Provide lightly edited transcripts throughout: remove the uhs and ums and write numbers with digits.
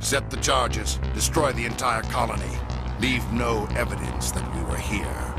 Set the charges. Destroy the entire colony. Leave no evidence that we were here.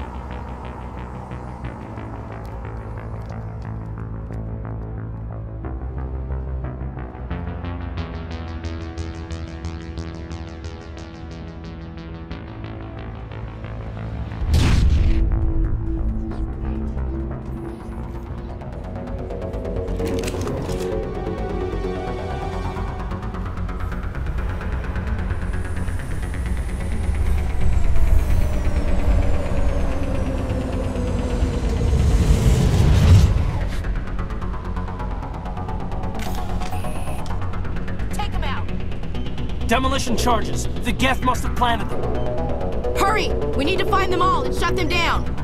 Demolition charges. The Geth must have planted them. Hurry! We need to find them all and shut them down!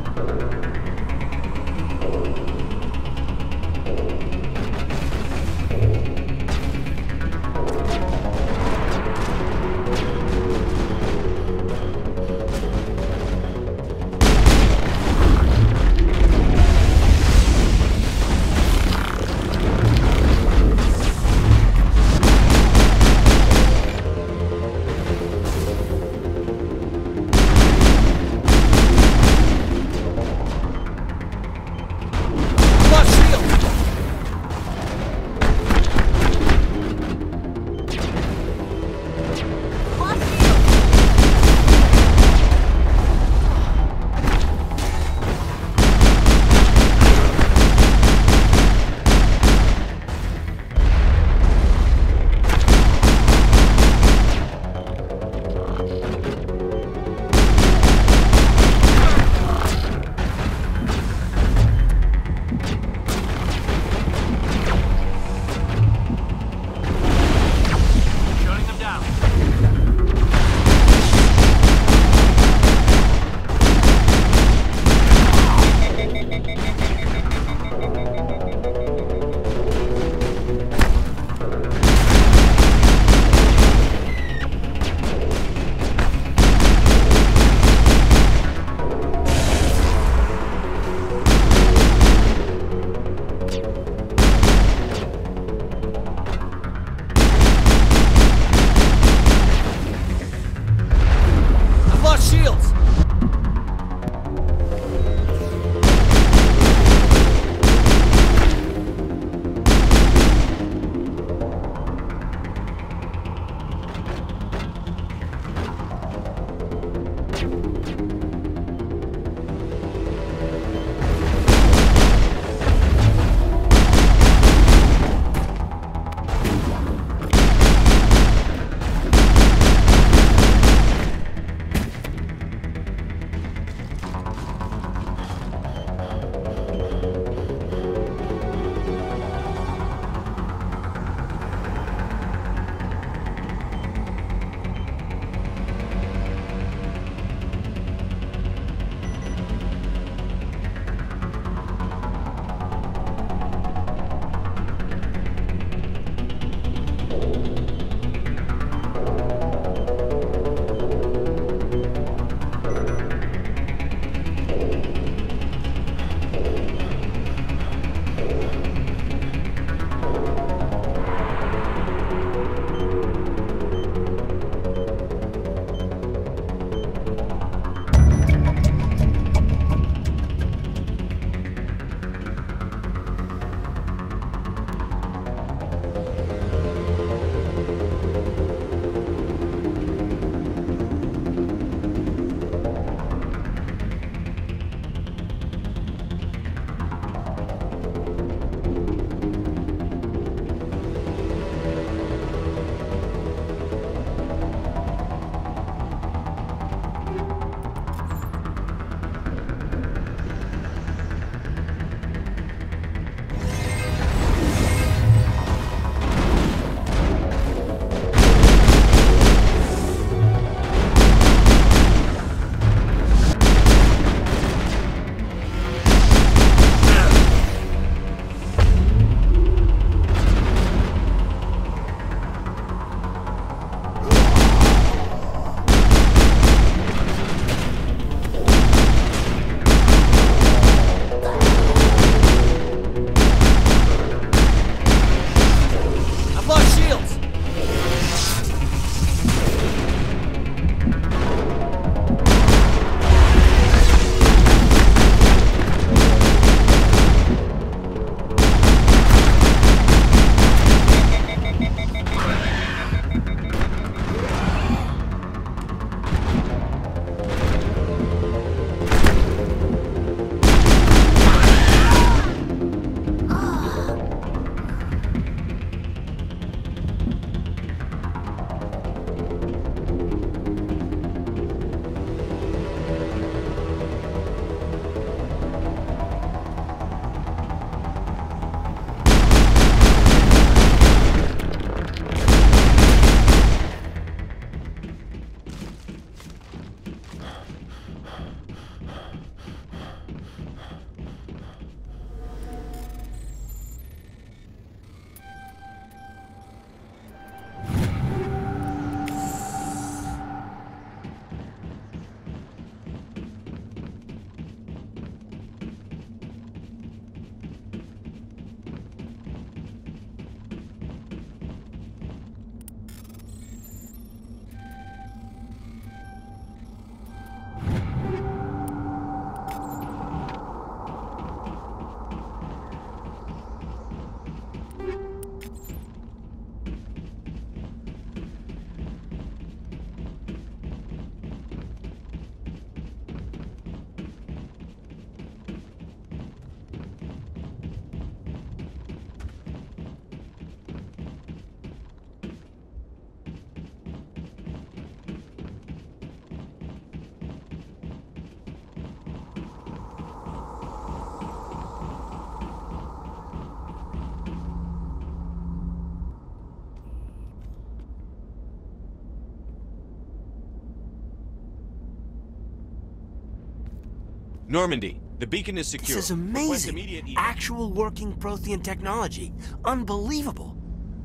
Normandy, the beacon is secure. This is amazing. Actual working Prothean technology. Unbelievable.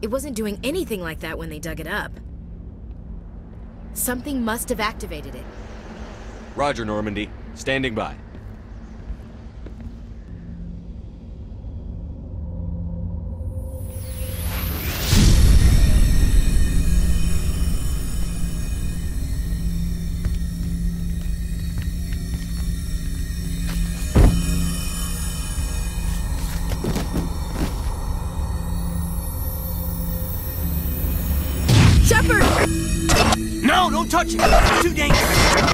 It wasn't doing anything like that when they dug it up. Something must have activated it. Roger, Normandy. Standing by. No, don't touch it! It's too dangerous!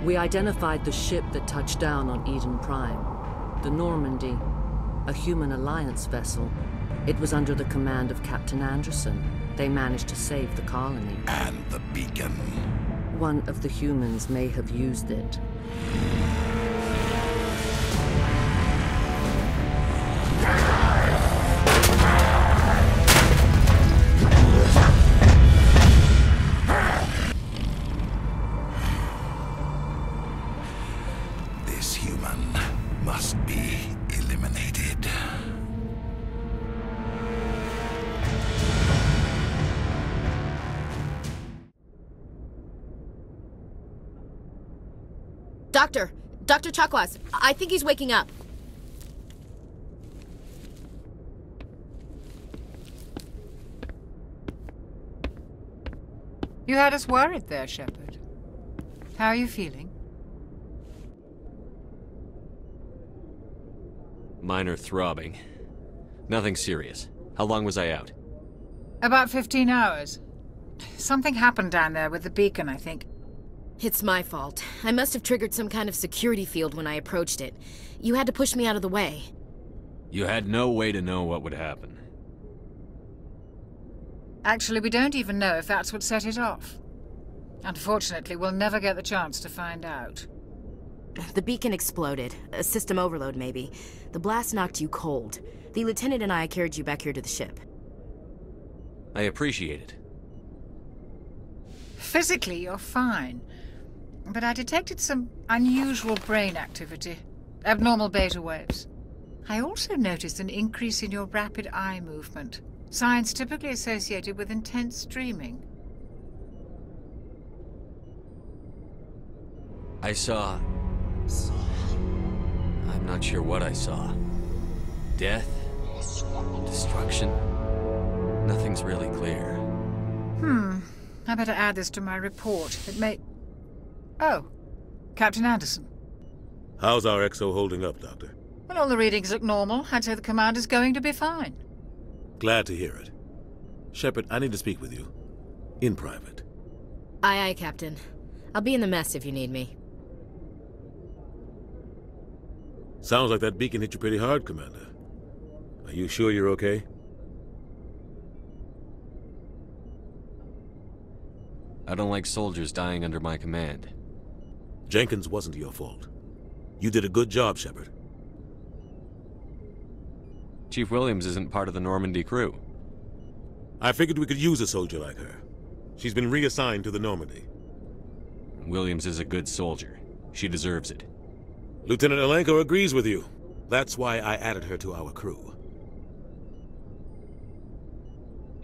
We identified the ship that touched down on Eden Prime. The Normandy, a human alliance vessel. It was under the command of Captain Anderson. They managed to save the colony. And the beacon. One of the humans may have used it. Dr. Chakwas, I think he's waking up. You had us worried there, Shepard. How are you feeling? Minor throbbing. Nothing serious. How long was I out? About 15 hours. Something happened down there with the beacon, I think. It's my fault. I must have triggered some kind of security field when I approached it. You had to push me out of the way. You had no way to know what would happen. Actually, we don't even know if that's what set it off. Unfortunately, we'll never get the chance to find out. The beacon exploded. A system overload, maybe. The blast knocked you cold. The lieutenant and I carried you back here to the ship. I appreciate it. Physically, you're fine. But I detected some unusual brain activity. Abnormal beta waves. I also noticed an increase in your rapid eye movement. Signs typically associated with intense dreaming. I saw... I'm not sure what I saw. Death? Destruction? Nothing's really clear. I better add this to my report. It may... Oh, Captain Anderson. How's our XO holding up, Doctor? Well, all the readings look normal. I'd say the commander's going to be fine. Glad to hear it. Shepard, I need to speak with you. In private. Aye, aye, Captain. I'll be in the mess if you need me. Sounds like that beacon hit you pretty hard, Commander. Are you sure you're okay? I don't like soldiers dying under my command. Jenkins wasn't your fault. You did a good job, Shepard. Chief Williams isn't part of the Normandy crew. I figured we could use a soldier like her. She's been reassigned to the Normandy. Williams is a good soldier. She deserves it. Lieutenant Alenko agrees with you. That's why I added her to our crew.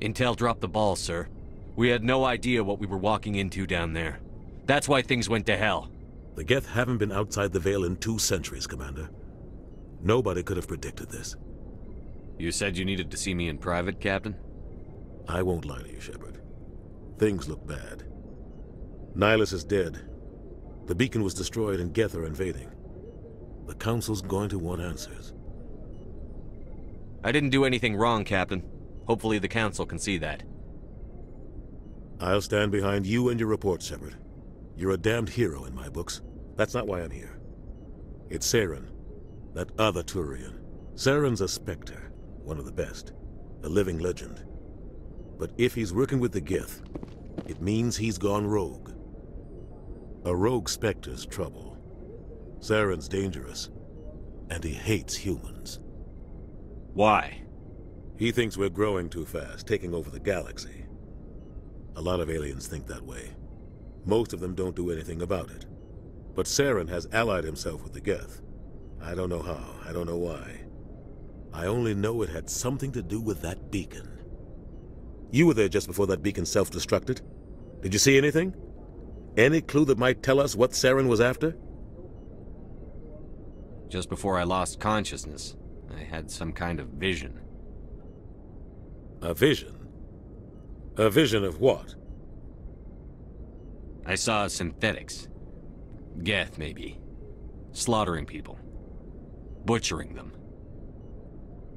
Intel dropped the ball, sir. We had no idea what we were walking into down there. That's why things went to hell. The Geth haven't been outside the Veil in 2 centuries, Commander. Nobody could have predicted this. You said you needed to see me in private, Captain? I won't lie to you, Shepard. Things look bad. Nihilus is dead. The beacon was destroyed and Geth are invading. The Council's going to want answers. I didn't do anything wrong, Captain. Hopefully the Council can see that. I'll stand behind you and your report, Shepard. You're a damned hero in my books. That's not why I'm here. It's Saren, that other Turian. Saren's a Spectre, one of the best, a living legend. But if he's working with the Geth, it means he's gone rogue. A rogue Spectre's trouble. Saren's dangerous, and he hates humans. Why? He thinks we're growing too fast, taking over the galaxy. A lot of aliens think that way. Most of them don't do anything about it. But Saren has allied himself with the Geth. I don't know how, I don't know why. I only know it had something to do with that beacon. You were there just before that beacon self-destructed. Did you see anything? Any clue that might tell us what Saren was after? Just before I lost consciousness, I had some kind of vision. A vision? A vision of what? I saw synthetics. Geth, maybe. Slaughtering people. Butchering them.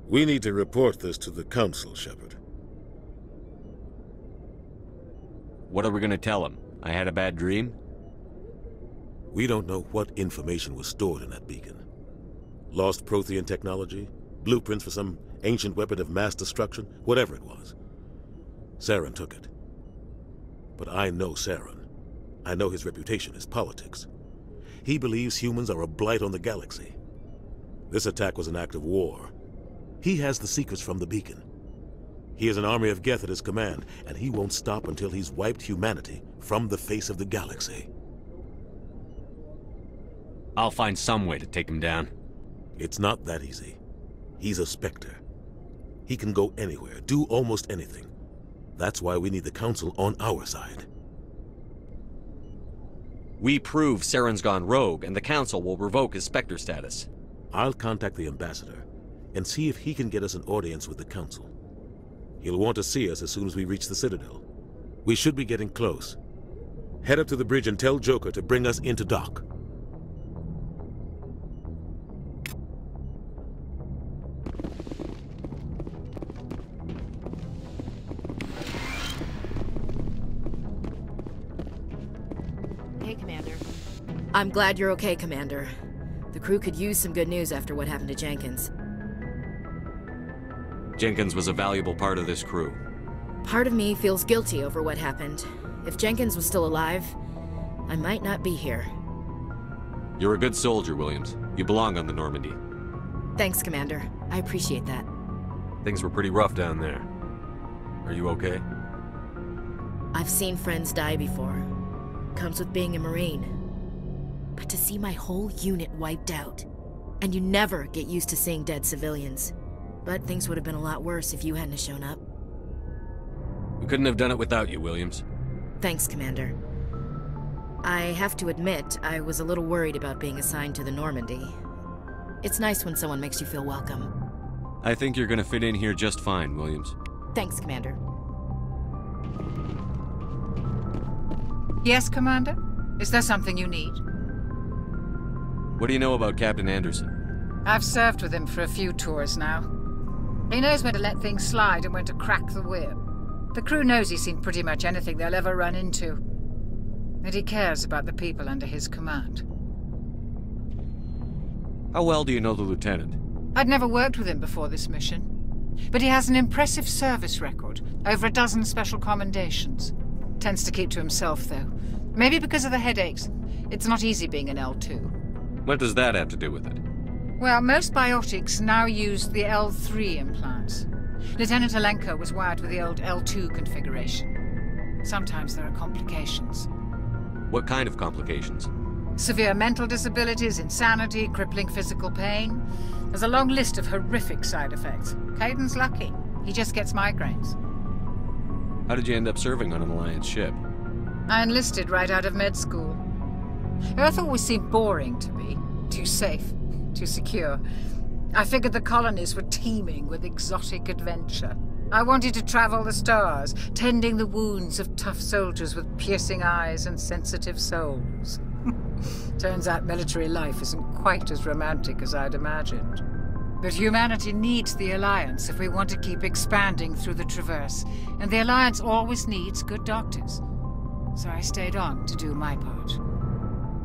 We need to report this to the Council, Shepard. What are we gonna tell them? I had a bad dream? We don't know what information was stored in that beacon. Lost Prothean technology? Blueprints for some ancient weapon of mass destruction? Whatever it was. Saren took it. But I know Saren. I know his reputation is politics. He believes humans are a blight on the galaxy. This attack was an act of war. He has the secrets from the beacon. He has an army of Geth at his command, and he won't stop until he's wiped humanity from the face of the galaxy. I'll find some way to take him down. It's not that easy. He's a Spectre. He can go anywhere, do almost anything. That's why we need the Council on our side. We prove Saren's gone rogue, and the Council will revoke his Spectre status. I'll contact the Ambassador and see if he can get us an audience with the Council. He'll want to see us as soon as we reach the Citadel. We should be getting close. Head up to the bridge and tell Joker to bring us into dock. Hey, Commander. I'm glad you're okay, Commander. The crew could use some good news after what happened to Jenkins. Jenkins was a valuable part of this crew. Part of me feels guilty over what happened. If Jenkins was still alive, I might not be here. You're a good soldier, Williams. You belong on the Normandy. Thanks, Commander. I appreciate that. Things were pretty rough down there. Are you okay? I've seen friends die before. Comes with being a Marine. But to see my whole unit wiped out, and you never get used to seeing dead civilians. But things would have been a lot worse if you hadn't shown up. We couldn't have done it without you, Williams. Thanks, Commander. I have to admit, I was a little worried about being assigned to the Normandy. It's nice when someone makes you feel welcome. I think you're gonna fit in here just fine, Williams. Thanks, Commander. Yes, Commander? Is there something you need? What do you know about Captain Anderson? I've served with him for a few tours now. He knows when to let things slide and when to crack the whip. The crew knows he's seen pretty much anything they'll ever run into. And he cares about the people under his command. How well do you know the lieutenant? I'd never worked with him before this mission. But he has an impressive service record, over a dozen special commendations. Tends to keep to himself, though. Maybe because of the headaches. It's not easy being an L2. What does that have to do with it? Well, most biotics now use the L3 implants. Lieutenant Alenko was wired with the old L2 configuration. Sometimes there are complications. What kind of complications? Severe mental disabilities, insanity, crippling physical pain. There's a long list of horrific side effects. Kaiden's lucky. He just gets migraines. How did you end up serving on an Alliance ship? I enlisted right out of med school. Earth always seemed boring to me. Too safe, too secure. I figured the colonies were teeming with exotic adventure. I wanted to travel the stars, tending the wounds of tough soldiers with piercing eyes and sensitive souls. Turns out military life isn't quite as romantic as I'd imagined. But humanity needs the Alliance if we want to keep expanding through the Traverse, and the Alliance always needs good doctors. So I stayed on to do my part.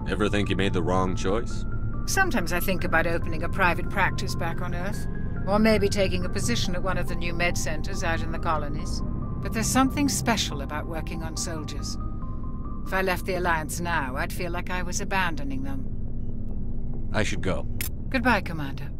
Ever think you made the wrong choice? Sometimes I think about opening a private practice back on Earth, or maybe taking a position at one of the new med centers out in the colonies. But there's something special about working on soldiers. If I left the Alliance now, I'd feel like I was abandoning them. I should go. Goodbye, Commander.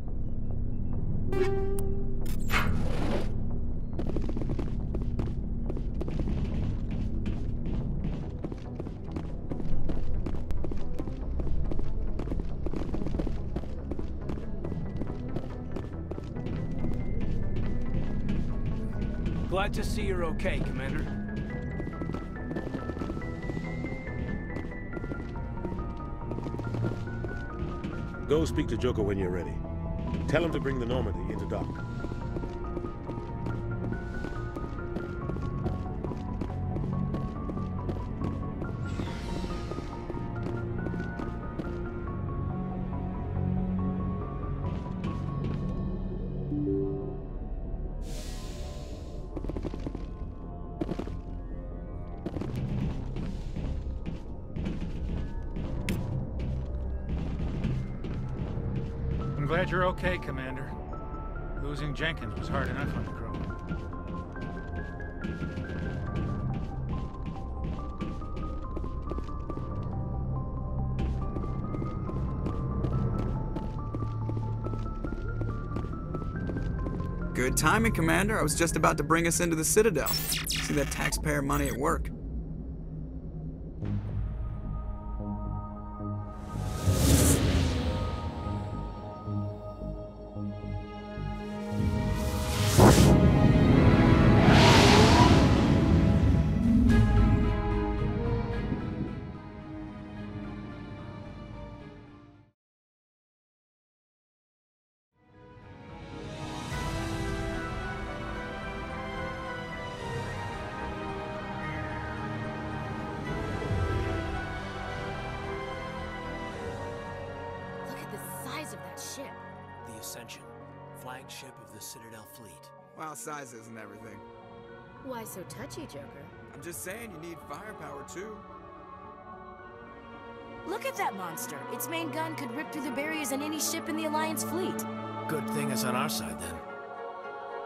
Glad to see you're okay, Commander. Go speak to Joker when you're ready. Tell him to bring the Normandy into dock. I'm glad you're okay, Commander. Losing Jenkins was hard enough on the crew. Good timing, Commander. I was just about to bring us into the Citadel. See that taxpayer money at work. Ascension, flagship of the Citadel fleet. Well, size isn't everything. Why so touchy, Joker? I'm just saying you need firepower, too. Look at that monster. Its main gun could rip through the barriers in any ship in the Alliance fleet. Good thing it's on our side, then.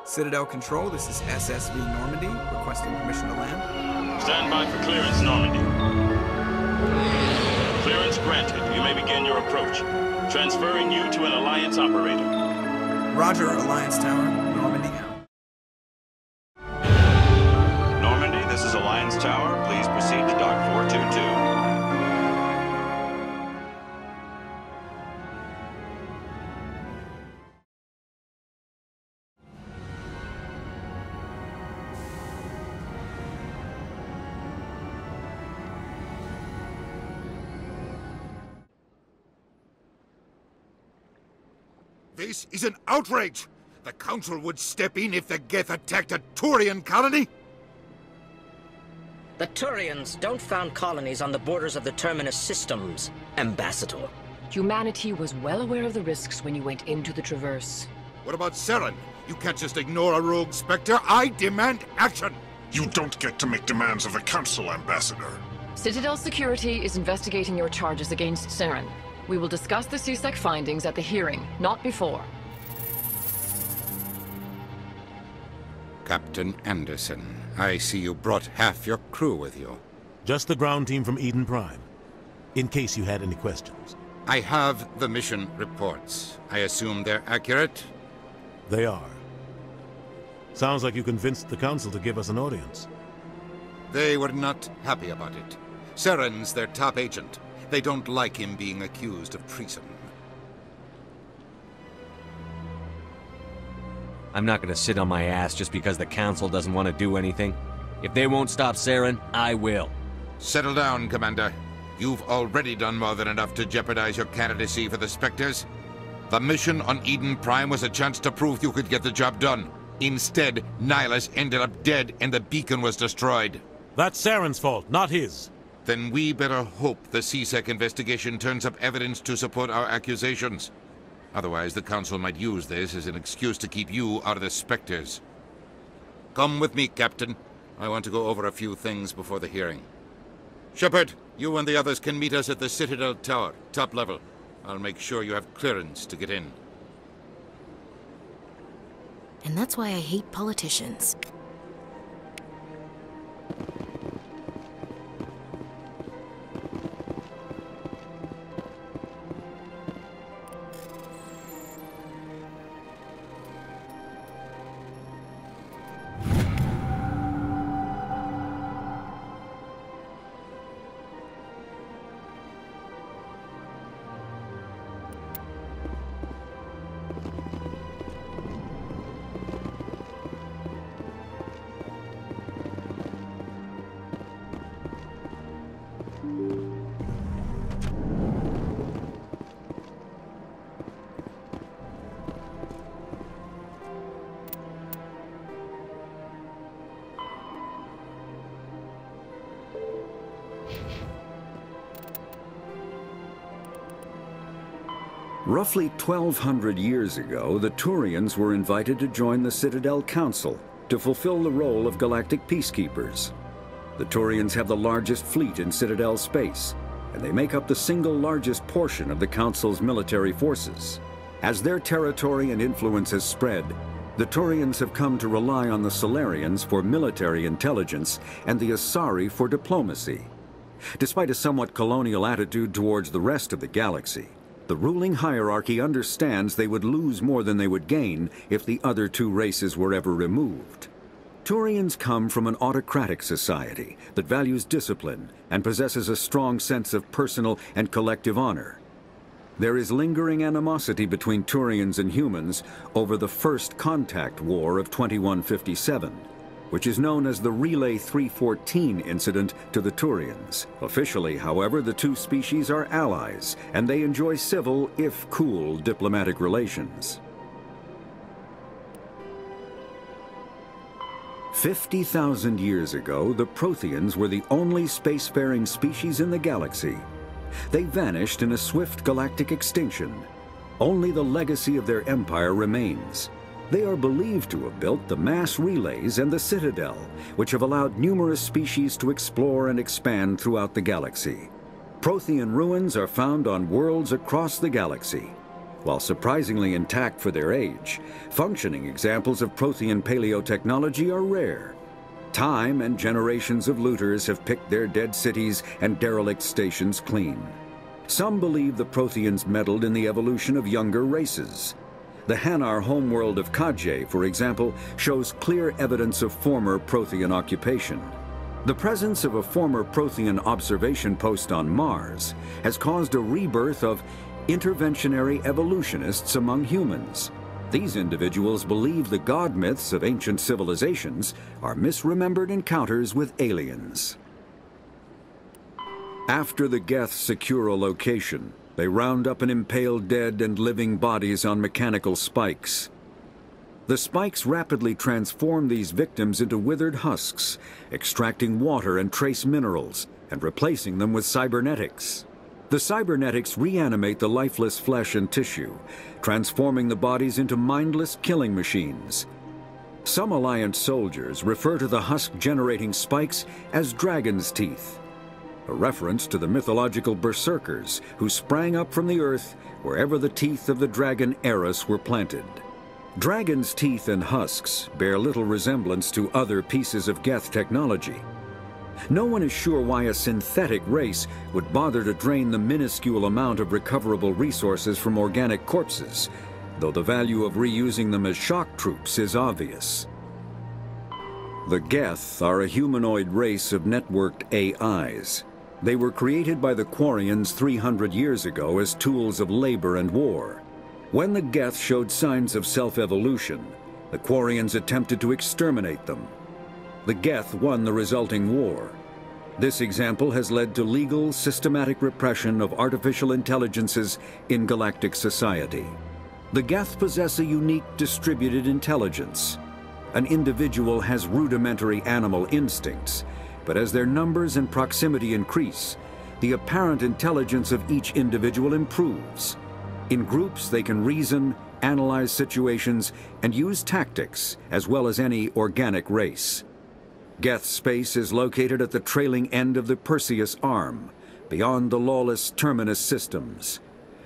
Citadel Control, this is SSV Normandy, requesting permission to land. Stand by for clearance, Normandy. Clearance granted. You may begin your approach. Transferring you to an Alliance operator. Roger, Alliance Tower. Normandy out. Normandy, this is Alliance Tower. Please proceed to Dock 422. This is an outrage! The Council would step in if the Geth attacked a Turian colony? The Turians don't found colonies on the borders of the Terminus systems, Ambassador. Humanity was well aware of the risks when you went into the Traverse. What about Saren? You can't just ignore a rogue Spectre. I demand action! You don't get to make demands of the Council, Ambassador. Citadel Security is investigating your charges against Saren. We will discuss the CSEC findings at the hearing, not before. Captain Anderson, I see you brought half your crew with you. Just the ground team from Eden Prime, in case you had any questions. I have the mission reports. I assume they're accurate? They are. Sounds like you convinced the Council to give us an audience. They were not happy about it. Saren's their top agent. They don't like him being accused of treason. I'm not gonna sit on my ass just because the Council doesn't want to do anything. If they won't stop Saren, I will. Settle down, Commander. You've already done more than enough to jeopardize your candidacy for the Spectres. The mission on Eden Prime was a chance to prove you could get the job done. Instead, Nihilus ended up dead and the beacon was destroyed. That's Saren's fault, not his. Then we better hope the CSEC investigation turns up evidence to support our accusations. Otherwise, the Council might use this as an excuse to keep you out of the Spectres. Come with me, Captain. I want to go over a few things before the hearing. Shepard, you and the others can meet us at the Citadel Tower, top level. I'll make sure you have clearance to get in. And that's why I hate politicians. Roughly 1,200 years ago, the Turians were invited to join the Citadel Council to fulfill the role of galactic peacekeepers. The Turians have the largest fleet in Citadel space, and they make up the single largest portion of the Council's military forces. As their territory and influence has spread, the Turians have come to rely on the Solarians for military intelligence and the Asari for diplomacy. Despite a somewhat colonial attitude towards the rest of the galaxy, the ruling hierarchy understands they would lose more than they would gain if the other two races were ever removed. Turians come from an autocratic society that values discipline and possesses a strong sense of personal and collective honor. There is lingering animosity between Turians and humans over the First Contact War of 2157, which is known as the Relay 314 incident to the Turians. Officially, however, the two species are allies, and they enjoy civil, if cool, diplomatic relations. 50,000 years ago, the Protheans were the only spacefaring species in the galaxy. They vanished in a swift galactic extinction. Only the legacy of their empire remains. They are believed to have built the mass relays and the Citadel, which have allowed numerous species to explore and expand throughout the galaxy. Prothean ruins are found on worlds across the galaxy. While surprisingly intact for their age, functioning examples of Prothean paleotechnology are rare. Time and generations of looters have picked their dead cities and derelict stations clean. Some believe the Protheans meddled in the evolution of younger races. The Hanar homeworld of Kajay, for example, shows clear evidence of former Prothean occupation. The presence of a former Prothean observation post on Mars has caused a rebirth of interventionary evolutionists among humans. These individuals believe the god myths of ancient civilizations are misremembered encounters with aliens. After the Geth secure a location, they round up and impale dead and living bodies on mechanical spikes. The spikes rapidly transform these victims into withered husks, extracting water and trace minerals, and replacing them with cybernetics. The cybernetics reanimate the lifeless flesh and tissue, transforming the bodies into mindless killing machines. Some Alliance soldiers refer to the husk-generating spikes as dragon's teeth, a reference to the mythological berserkers who sprang up from the earth wherever the teeth of the dragon Eris were planted. Dragon's teeth and husks bear little resemblance to other pieces of Geth technology. No one is sure why a synthetic race would bother to drain the minuscule amount of recoverable resources from organic corpses, though the value of reusing them as shock troops is obvious. The Geth are a humanoid race of networked AIs. They were created by the Quarians 300 years ago as tools of labor and war. When the Geth showed signs of self-evolution, the Quarians attempted to exterminate them. The Geth won the resulting war. This example has led to legal, systematic repression of artificial intelligences in galactic society. The Geth possess a unique distributed intelligence. An individual has rudimentary animal instincts, but as their numbers and proximity increase, the apparent intelligence of each individual improves. In groups, they can reason, analyze situations, and use tactics, as well as any organic race. Geth's space is located at the trailing end of the Perseus Arm, beyond the lawless Terminus systems.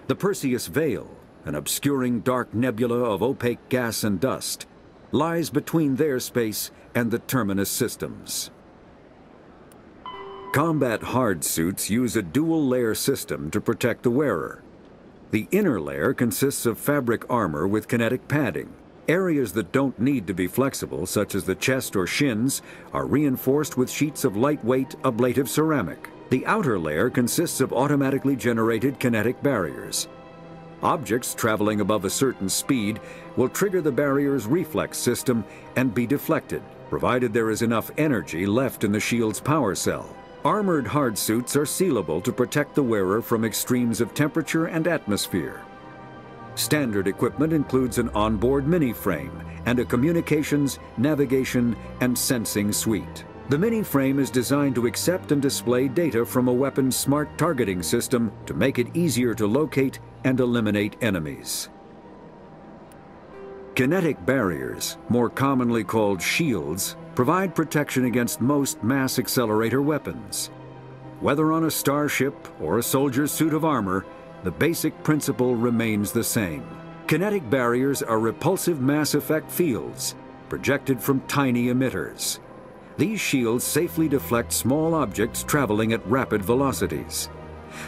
The Perseus Veil, an obscuring dark nebula of opaque gas and dust, lies between their space and the Terminus systems. Combat hard suits use a dual-layer system to protect the wearer. The inner layer consists of fabric armor with kinetic padding. Areas that don't need to be flexible, such as the chest or shins, are reinforced with sheets of lightweight, ablative ceramic. The outer layer consists of automatically generated kinetic barriers. Objects traveling above a certain speed will trigger the barrier's reflex system and be deflected, provided there is enough energy left in the shield's power cell. Armored hard suits are sealable to protect the wearer from extremes of temperature and atmosphere. Standard equipment includes an onboard mini-frame and a communications, navigation, and sensing suite. The mini-frame is designed to accept and display data from a weapon's smart targeting system to make it easier to locate and eliminate enemies. Kinetic barriers, more commonly called shields, provide protection against most mass accelerator weapons. Whether on a starship or a soldier's suit of armor, the basic principle remains the same. Kinetic barriers are repulsive mass effect fields, projected from tiny emitters. These shields safely deflect small objects traveling at rapid velocities.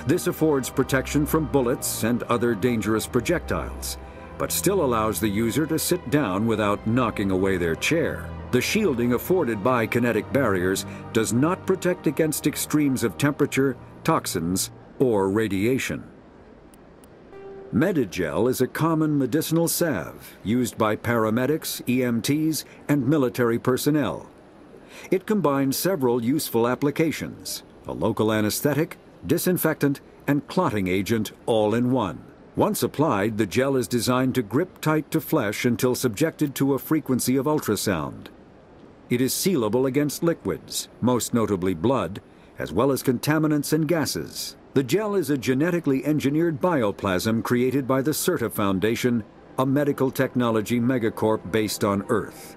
This affords protection from bullets and other dangerous projectiles, but still allows the user to sit down without knocking away their chair. The shielding afforded by kinetic barriers does not protect against extremes of temperature, toxins, or radiation. Medigel is a common medicinal salve used by paramedics, EMTs, and military personnel. It combines several useful applications: a local anesthetic, disinfectant, and clotting agent all in one. Once applied, the gel is designed to grip tight to flesh until subjected to a frequency of ultrasound. It is sealable against liquids, most notably blood, as well as contaminants and gases. The gel is a genetically engineered bioplasm created by the CERTA Foundation, a medical technology megacorp based on Earth.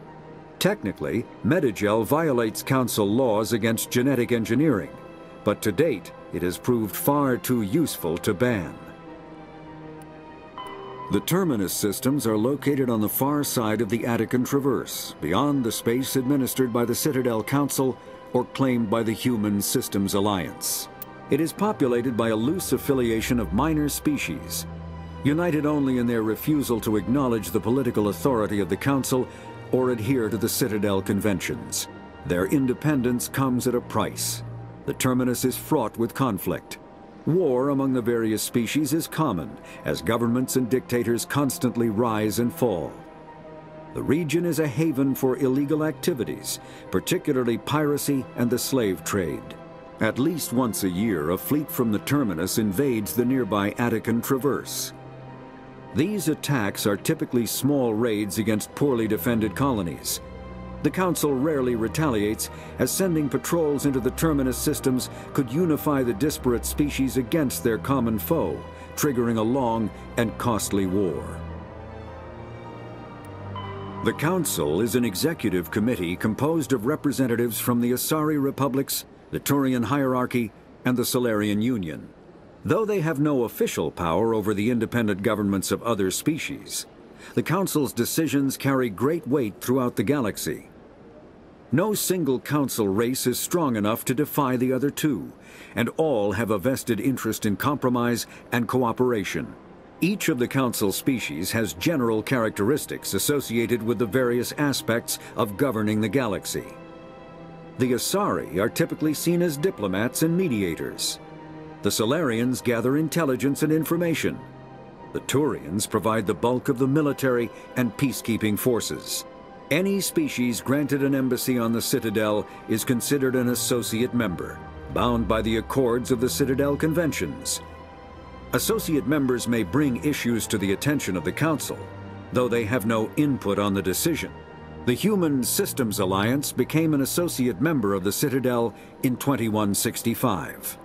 Technically, Medigel violates Council laws against genetic engineering, but to date, it has proved far too useful to ban. The Terminus systems are located on the far side of the Attican Traverse, beyond the space administered by the Citadel Council or claimed by the Human Systems Alliance. It is populated by a loose affiliation of minor species, united only in their refusal to acknowledge the political authority of the Council or adhere to the Citadel Conventions. Their independence comes at a price. The Terminus is fraught with conflict. War among the various species is common, as governments and dictators constantly rise and fall. The region is a haven for illegal activities, particularly piracy and the slave trade. At least once a year, a fleet from the Terminus invades the nearby Attican Traverse. These attacks are typically small raids against poorly defended colonies. The Council rarely retaliates, as sending patrols into the Terminus systems could unify the disparate species against their common foe, triggering a long and costly war. The Council is an executive committee composed of representatives from the Asari Republics, the Turian Hierarchy, and the Solarian Union. Though they have no official power over the independent governments of other species, the Council's decisions carry great weight throughout the galaxy. No single Council race is strong enough to defy the other two, and all have a vested interest in compromise and cooperation. Each of the Council species has general characteristics associated with the various aspects of governing the galaxy. The Asari are typically seen as diplomats and mediators. The Solarians gather intelligence and information. The Turians provide the bulk of the military and peacekeeping forces. Any species granted an embassy on the Citadel is considered an associate member, bound by the accords of the Citadel Conventions. Associate members may bring issues to the attention of the Council, though they have no input on the decision. The Human Systems Alliance became an associate member of the Citadel in 2165.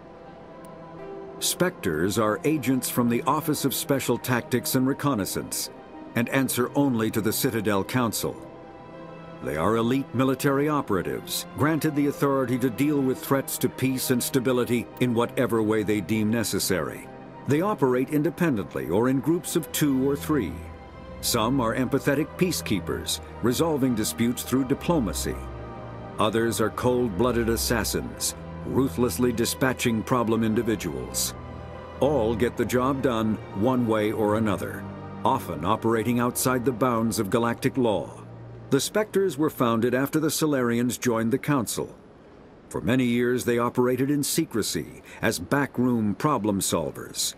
Spectres are agents from the Office of Special Tactics and Reconnaissance, and answer only to the Citadel Council. They are elite military operatives, granted the authority to deal with threats to peace and stability in whatever way they deem necessary. They operate independently or in groups of 2 or 3. Some are empathetic peacekeepers, resolving disputes through diplomacy. Others are cold-blooded assassins, ruthlessly dispatching problem individuals. All get the job done one way or another, often operating outside the bounds of galactic law. The Spectres were founded after the Solarians joined the Council. For many years they operated in secrecy as backroom problem solvers.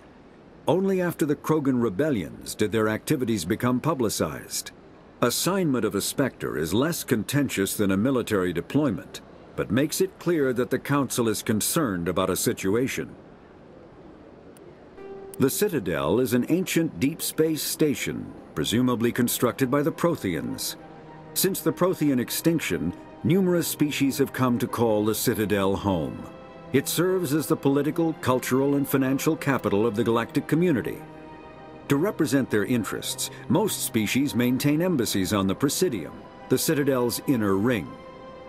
Only after the Krogan rebellions did their activities become publicized. Assignment of a Spectre is less contentious than a military deployment, but makes it clear that the Council is concerned about a situation. The Citadel is an ancient deep space station, presumably constructed by the Protheans. Since the Prothean extinction, numerous species have come to call the Citadel home. It serves as the political, cultural, and financial capital of the galactic community. To represent their interests, most species maintain embassies on the Presidium, the Citadel's inner ring.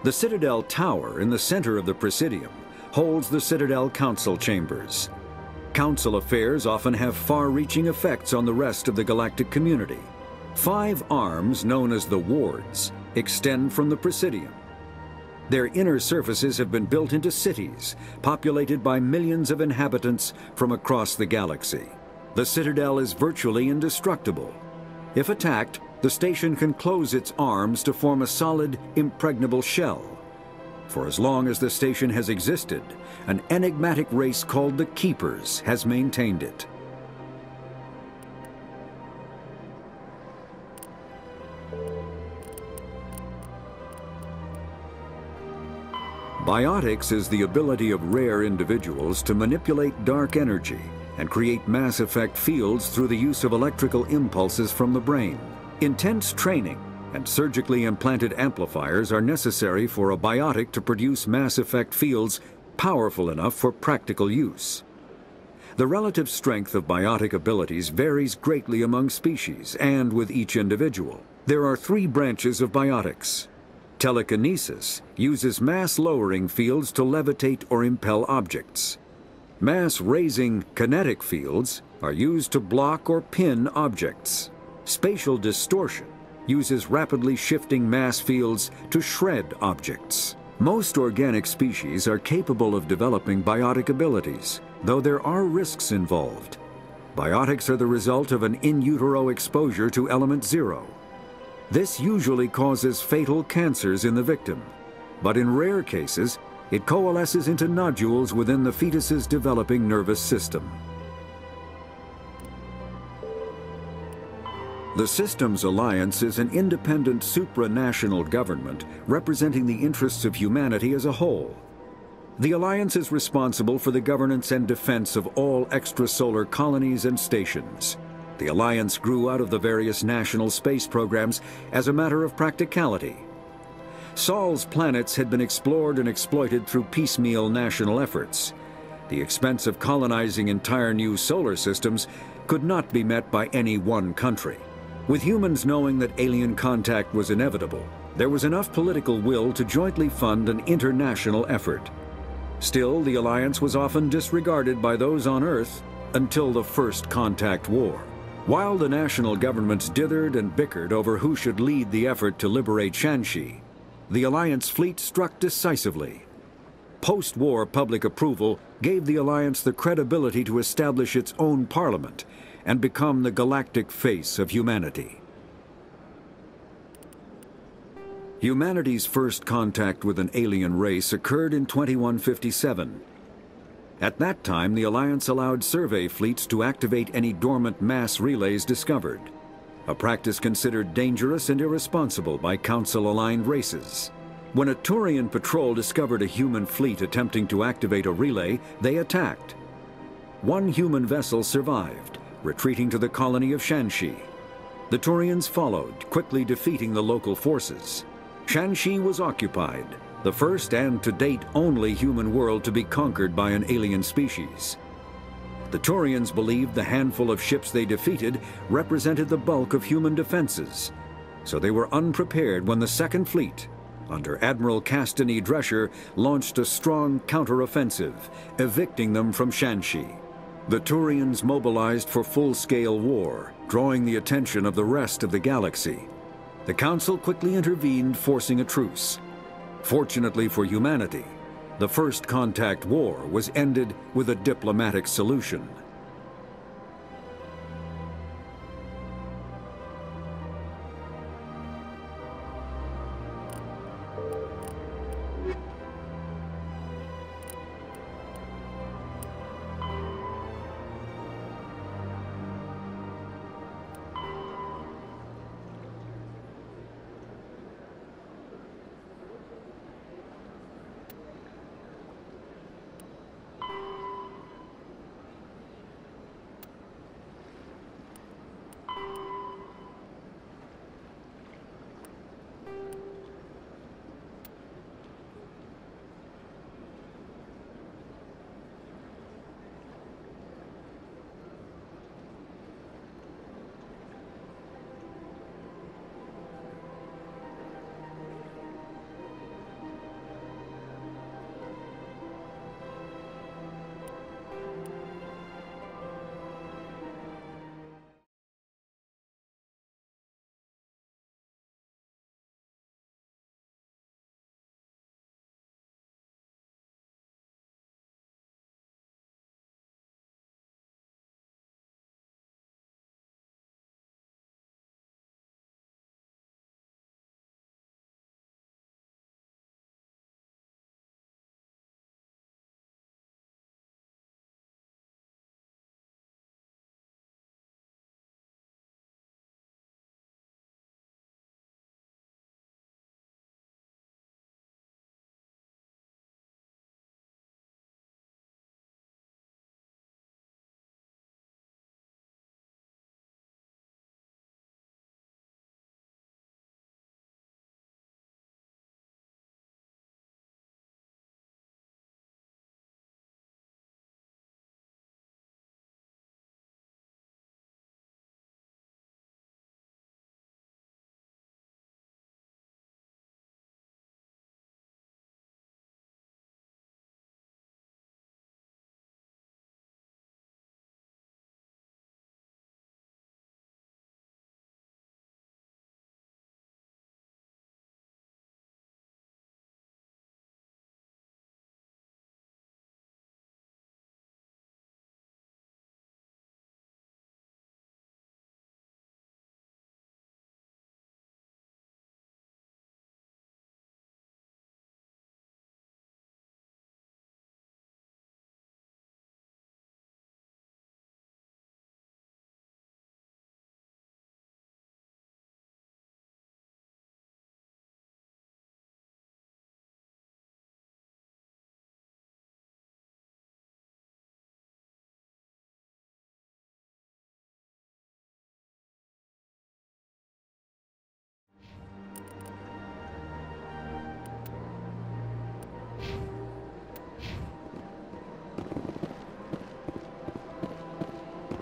The Citadel Tower in the center of the Presidium holds the Citadel Council chambers. Council affairs often have far-reaching effects on the rest of the galactic community. 5 arms, known as the wards, extend from the Presidium. Their inner surfaces have been built into cities, populated by millions of inhabitants from across the galaxy. The Citadel is virtually indestructible. If attacked, the station can close its arms to form a solid, impregnable shell. For as long as the station has existed, an enigmatic race called the Keepers has maintained it. Biotics is the ability of rare individuals to manipulate dark energy and create mass effect fields through the use of electrical impulses from the brain. Intense training and surgically implanted amplifiers are necessary for a biotic to produce mass effect fields powerful enough for practical use. The relative strength of biotic abilities varies greatly among species and with each individual. There are 3 branches of biotics. Telekinesis uses mass-lowering fields to levitate or impel objects. Mass-raising kinetic fields are used to block or pin objects. Spatial distortion uses rapidly shifting mass fields to shred objects. Most organic species are capable of developing biotic abilities, though there are risks involved. Biotics are the result of an in utero exposure to element 0. This usually causes fatal cancers in the victim, but in rare cases, it coalesces into nodules within the fetus's developing nervous system. The Systems Alliance is an independent supranational government representing the interests of humanity as a whole. The Alliance is responsible for the governance and defense of all extrasolar colonies and stations. The Alliance grew out of the various national space programs as a matter of practicality. Sol's planets had been explored and exploited through piecemeal national efforts. The expense of colonizing entire new solar systems could not be met by any one country. With humans knowing that alien contact was inevitable, there was enough political will to jointly fund an international effort. Still, the Alliance was often disregarded by those on Earth until the First Contact War. While the national governments dithered and bickered over who should lead the effort to liberate Shanxi, the Alliance fleet struck decisively. Post-war public approval gave the Alliance the credibility to establish its own parliament and become the galactic face of humanity. Humanity's first contact with an alien race occurred in 2157. At that time, the Alliance allowed survey fleets to activate any dormant mass relays discovered, a practice considered dangerous and irresponsible by Council-aligned races. When a Turian patrol discovered a human fleet attempting to activate a relay, they attacked. One human vessel survived, retreating to the colony of Shanxi. The Turians followed, quickly defeating the local forces. Shanxi was occupied, the first and to date only human world to be conquered by an alien species. The Turians believed the handful of ships they defeated represented the bulk of human defenses, so they were unprepared when the Second Fleet, under Admiral Castany Drescher, launched a strong counteroffensive, evicting them from Shanxi. The Turians mobilized for full-scale war, drawing the attention of the rest of the galaxy. The Council quickly intervened, forcing a truce. Fortunately for humanity, the First Contact War was ended with a diplomatic solution.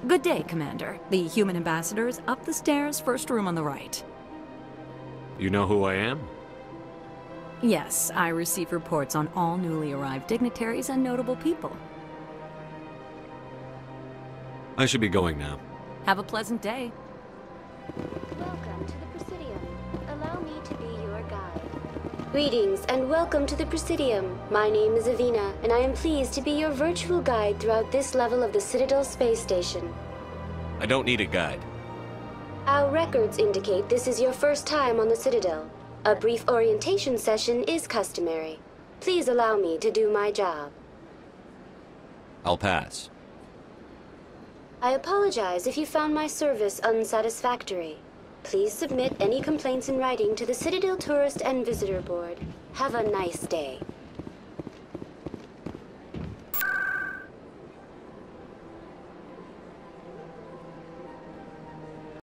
Good day, Commander. The human ambassador is up the stairs, first room on the right. You know who I am? Yes, I receive reports on all newly arrived dignitaries and notable people. I should be going now. Have a pleasant day. Welcome to the Presidium. Allow me to be your guide. Greetings and welcome to the Presidium. My name is Avina, and I am pleased to be your virtual guide throughout this level of the Citadel Space Station. I don't need a guide. Our records indicate this is your first time on the Citadel. A brief orientation session is customary. Please allow me to do my job. I'll pass. I apologize if you found my service unsatisfactory. Please submit any complaints in writing to the Citadel Tourist and Visitor Board. Have a nice day.